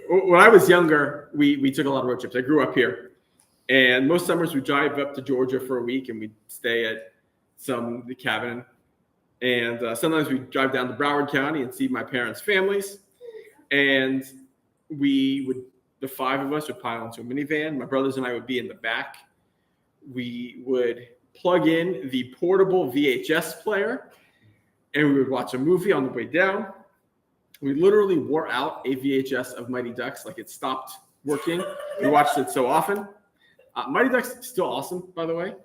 when I was younger, we took a lot of road trips. I grew up here. And most summers we drive up to Georgia for a week and we'd stay at the cabin. And sometimes we drive down to Broward County and see my parents' families. And the five of us would pile into a minivan. My brothers and I would be in the back. We would plug in the portable VHS player and we would watch a movie on the way down. We literally wore out a VHS of Mighty Ducks, like it stopped working. We watched it so often. Mighty Ducks, still awesome, by the way.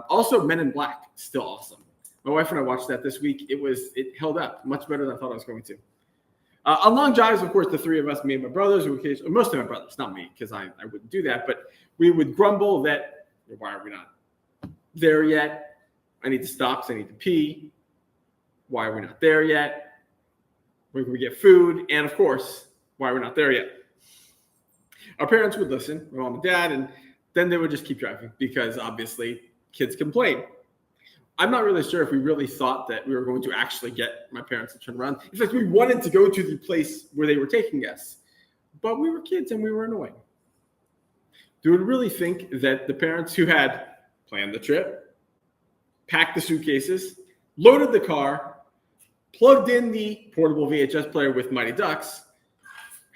Also, Men in Black, still awesome. My wife and I watched that this week. It held up much better than I thought I was going to. On long drives, of course, the three of us, me and my brothers, most of my brothers, not me, because I wouldn't do that, but we would grumble that, why are we not there yet? I need to stop, so I need to pee. Why are we not there yet? Where can we get food? And of course, why are we not there yet? Our parents would listen, my mom and dad, and then they would just keep driving because obviously kids complain. I'm not really sure if we really thought that we were going to actually get my parents to turn around. In fact, we wanted to go to the place where they were taking us, but we were kids and we were annoying. Do we really think that the parents who had planned the trip, packed the suitcases, loaded the car, plugged in the portable VHS player with Mighty Ducks,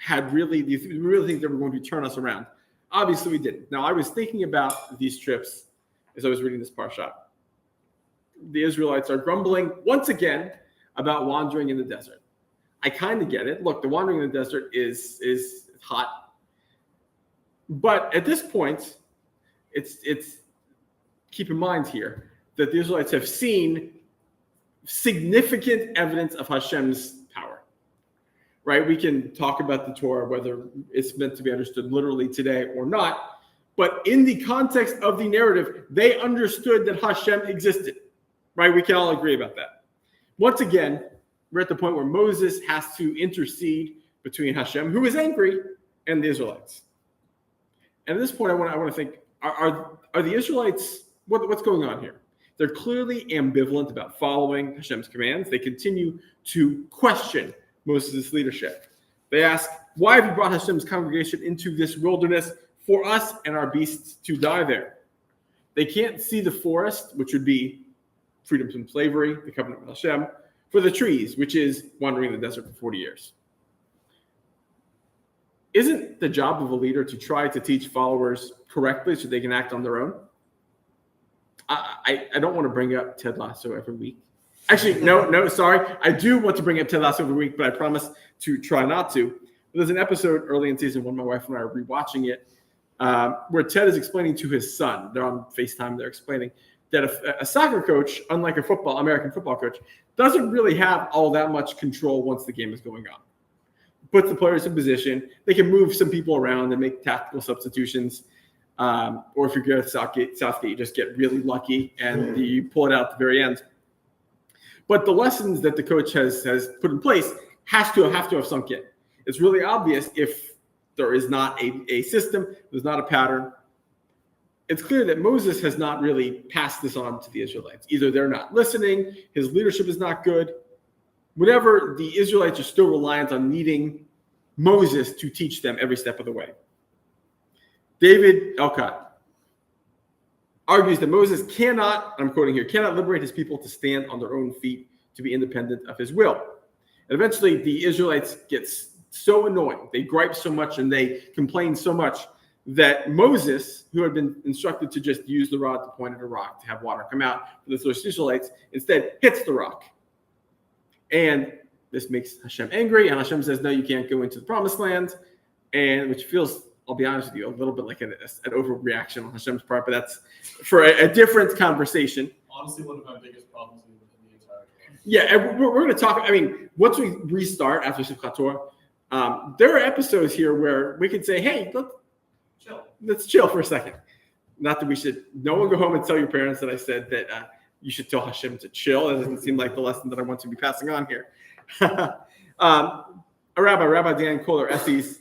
do you really think they were going to turn us around? Obviously, we didn't. Now, I was thinking about these trips as I was reading this Parashat. The Israelites are grumbling once again about wandering in the desert. I kind of get it. Look, the wandering in the desert is hot. But at this point, it's keep in mind here that the Israelites have seen significant evidence of Hashem's power. Right? We can talk about the Torah, whether it's meant to be understood literally today or not. But in the context of the narrative, they understood that Hashem existed. Right? We can all agree about that. Once again, we're at the point where Moses has to intercede between Hashem, who is angry, and the Israelites. And at this point, I want to think, are the Israelites, what's going on here? They're clearly ambivalent about following Hashem's commands. They continue to question Moses' leadership. They ask, why have you brought Hashem's congregation into this wilderness for us and our beasts to die there? They can't see the forest, which would be freedom from slavery, the covenant with Hashem, for the trees, which is wandering in the desert for 40 years. Isn't the job of a leader to try to teach followers correctly so they can act on their own? I don't want to bring up Ted Lasso every week. Actually, no, sorry. I do want to bring up Ted Lasso every week, but I promise to try not to. There's an episode early in season one, my wife and I are rewatching it, where Ted is explaining to his son, they're on FaceTime, they're explaining that a soccer coach, unlike American football coach, doesn't really have all that much control once the game is going on. Puts the players in position. They can move some people around and make tactical substitutions. Or if you're good at Southgate, you just get really lucky and you pull it out at the very end. But the lessons that the coach has put in place have to have sunk in. It's really obvious if there is not a system, there's not a pattern. It's clear that Moses has not really passed this on to the Israelites. Either they're not listening, his leadership is not good. Whatever, the Israelites are still reliant on needing Moses to teach them every step of the way. David Elkott argues that Moses cannot, I'm quoting here, cannot liberate his people to stand on their own feet to be independent of his will. And eventually the Israelites get so annoying, they gripe so much and they complain so much that Moses, who had been instructed to just use the rod to point at a rock to have water come out for the Israelites, instead hits the rock. And this makes Hashem angry, and Hashem says, no, you can't go into the promised land, and which feels, I'll be honest with you, a little bit like an overreaction on Hashem's part, but that's for a different conversation. Honestly, one of my biggest problems in the entire world. Yeah, and we're going to talk, once we restart after Chukat Torah, there are episodes here where we could say, hey, let's chill for a second. Not that no one go home and tell your parents that I said that you should tell Hashem to chill. It doesn't seem like the lesson that I want to be passing on here. Rabbi Dan Kohler, Estes,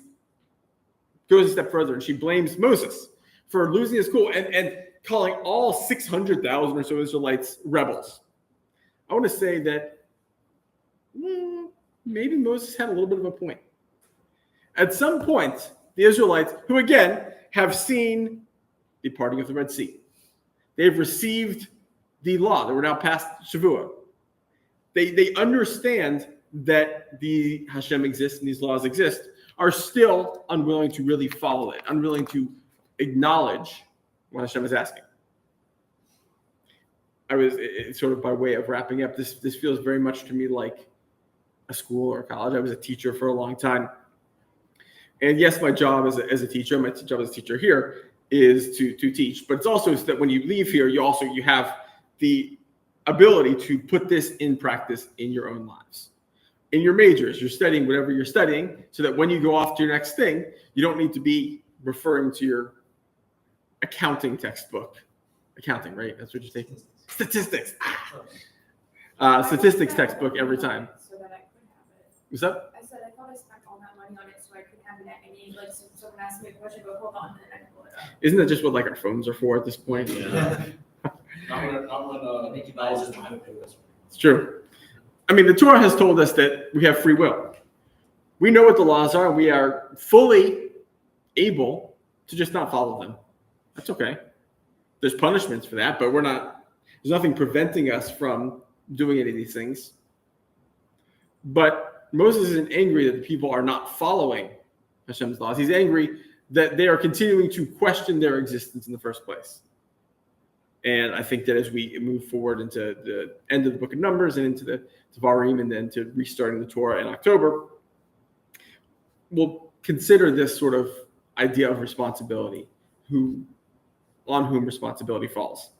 goes a step further, and she blames Moses for losing his cool and calling all 600,000 or so Israelites rebels. I want to say that maybe Moses had a little bit of a point. At some point, the Israelites, who again have seen the parting of the Red Sea, they've received the law that we're now past Shavuot. They understand that the Hashem exists and these laws exist, are still unwilling to really follow it, unwilling to acknowledge what Hashem is asking. It's sort of by way of wrapping up, this feels very much to me like a school or a college. I was a teacher for a long time. And yes, my job as a teacher, my job as a teacher here is to teach, but it's also so that when you leave here, you have the ability to put this in practice in your own lives. In your majors, you're studying whatever you're studying so that when you go off to your next thing, you don't need to be referring to your accounting textbook. Accounting, right? That's what you're taking. Statistics. Statistics textbook every time. So that I could have it. What's up? I said I thought I spent all that money on it so I could have it at any, like, so someone asked me a question, but hold on, and then I can pull it up. Isn't that just what like our phones are for at this point? Not when Make you buy this time. It's true. I mean, the Torah has told us that we have free will. We know what the laws are, and we are fully able to just not follow them. That's okay. There's punishments for that, but there's nothing preventing us from doing any of these things. But Moses isn't angry that the people are not following Hashem's laws. He's angry that they are continuing to question their existence in the first place. And I think that as we move forward into the end of the book of Numbers and into the Devarim and then to restarting the Torah in October, we'll consider this sort of idea of responsibility, on whom responsibility falls.